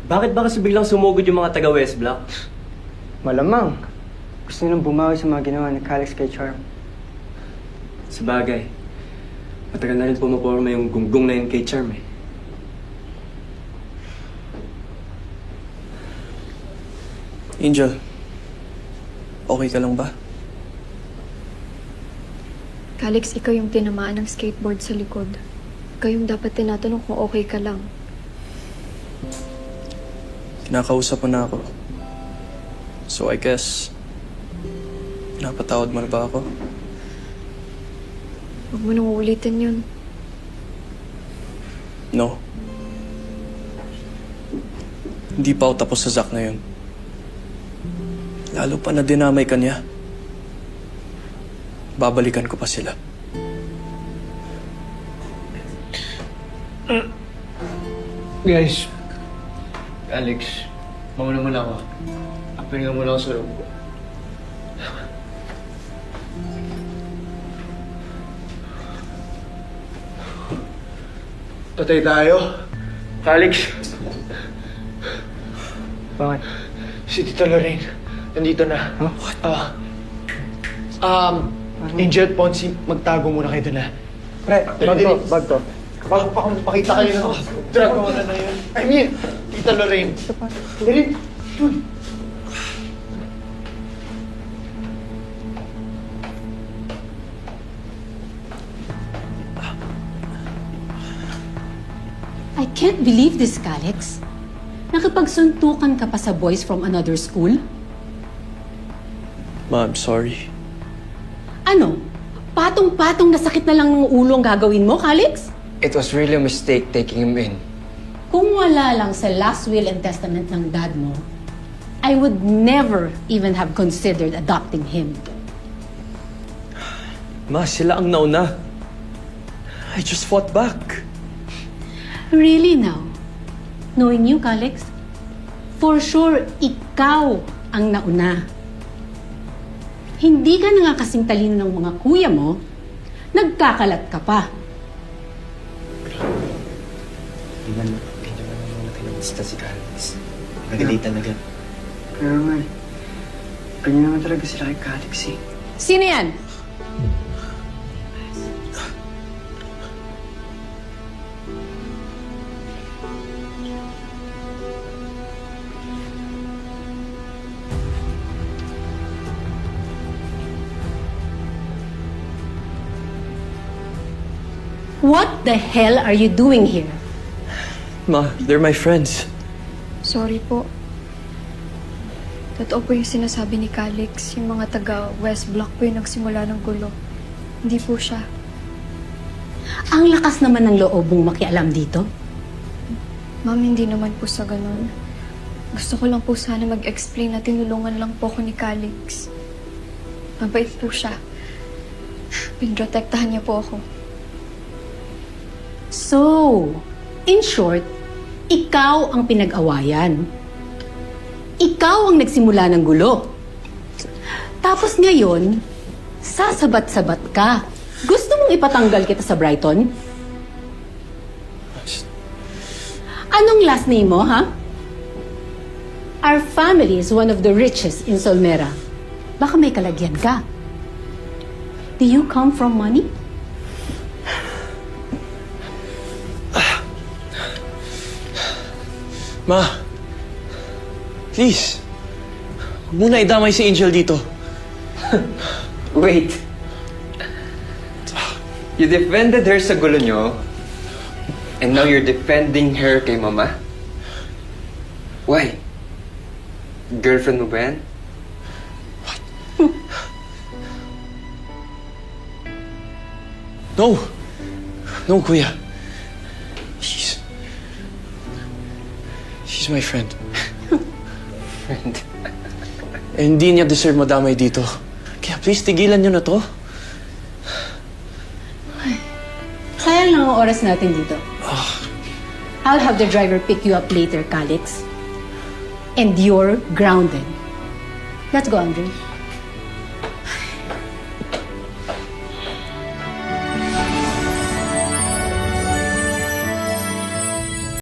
Bakit ba kasi biglang sumugod yung mga taga West Block? Malamang. Gusto nilang bumawi sa mga ginawa ni Calix kay Charm. Sabagay. Matagal na rin pumaporma yung gunggong na yun kay Charm eh. Angel, okay ka lang ba? Calix, ikaw yung tinamaan ng skateboard sa likod. Ikaw yung dapat tinatanong kung okay ka lang. Kinakausap mo na ako. So I guess, pinapatawad mo na ba ako? Huwag mo nang uulitin yun. No. Hindi pa ako tapos sa Zack na yun. Lalo pa na dinamay ka niya. Babalikan ko pa sila. Guys, Alex, mauna muna ako. Pahinga muna ako sa room ko. Patay tayo. Alex, Bakit? si Tita Lorraine, nandito na. Huh? What? Angel at Ponzi, magtago muna kayo doon, ha? Pre, bag to. Pakita kayo ng drug na yun. I mean, Tita Lorraine. Lorraine, dude. I can't believe this, Calix. Nakipagsuntukan ka pa sa boys from another school? Ma, I'm sorry. Ano? Patong-patong na sakit na lang ng ulo ang gagawin mo, Calix? It was really a mistake taking him in. Kung wala lang sa last will and testament ng dad mo, I would never even have considered adopting him. Ma, sila ang nauna. I just fought back. Really now? Knowing you, Calix, for sure, ikaw ang nauna. Hindi ka na nga kasing talino ng mga kuya mo, nagkakalat ka pa. Ganyan naman natin ang basta si Calix. Nagalitan agad. Pero nga, ganyan naman talaga sila kay Calix eh. Sino yan? What the hell are you doing here? Ma, they're my friends. Sorry po. Totoo po yung sinasabi ni Calix. Yung mga taga West Block po yung nagsimula ng gulo. Hindi po siya. Ang lakas naman ng loob mong makialam dito. Ma'am, hindi naman po sa ganun. Gusto ko lang po sana mag-explain na tinulungan lang po ako ni Calix. Mabait po siya. Pinrotektahan niya po ako. So, in short, ikaw ang pinag-awayan. Ikaw ang nagsimula ng gulo. Tapos ngayon, sasabat-sabat ka. Gusto mong ipatanggal kita sa Brighton? Anong last name mo, ha? Our family is one of the richest in Solmera. Baka may kalagyan ka. Do you come from money? Ma, please. Huwag muna idamay si Angel dito. Wait. You defended her sa gulo nyo, and now you're defending her kay Mama? Why? Girlfriend mo ba yan? No. No, kuya. She's my friend. Friend. Eh, hindi niya deserve madamay dito. Kaya please, tigilan niyo na to. Sayang lang ang oras natin dito. I'll have the driver pick you up later, Calix. And you're grounded. Let's go, Andre.